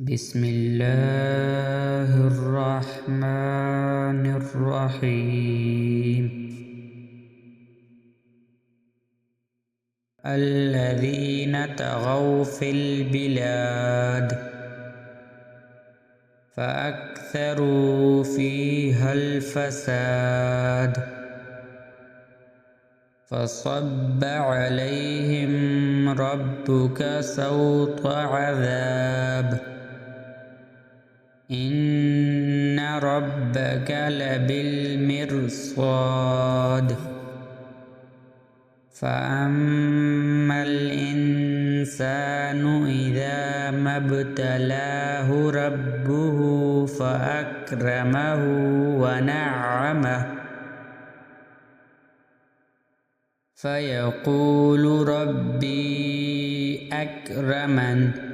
بسم الله الرحمن الرحيم. الذين طغوا في البلاد فأكثروا فيها الفساد فصب عليهم ربك سوط عذاب إن ربك لبالمرصاد فأما الإنسان إذا ما ابتلاه ربه فأكرمه ونعمه فيقول ربي أكرمن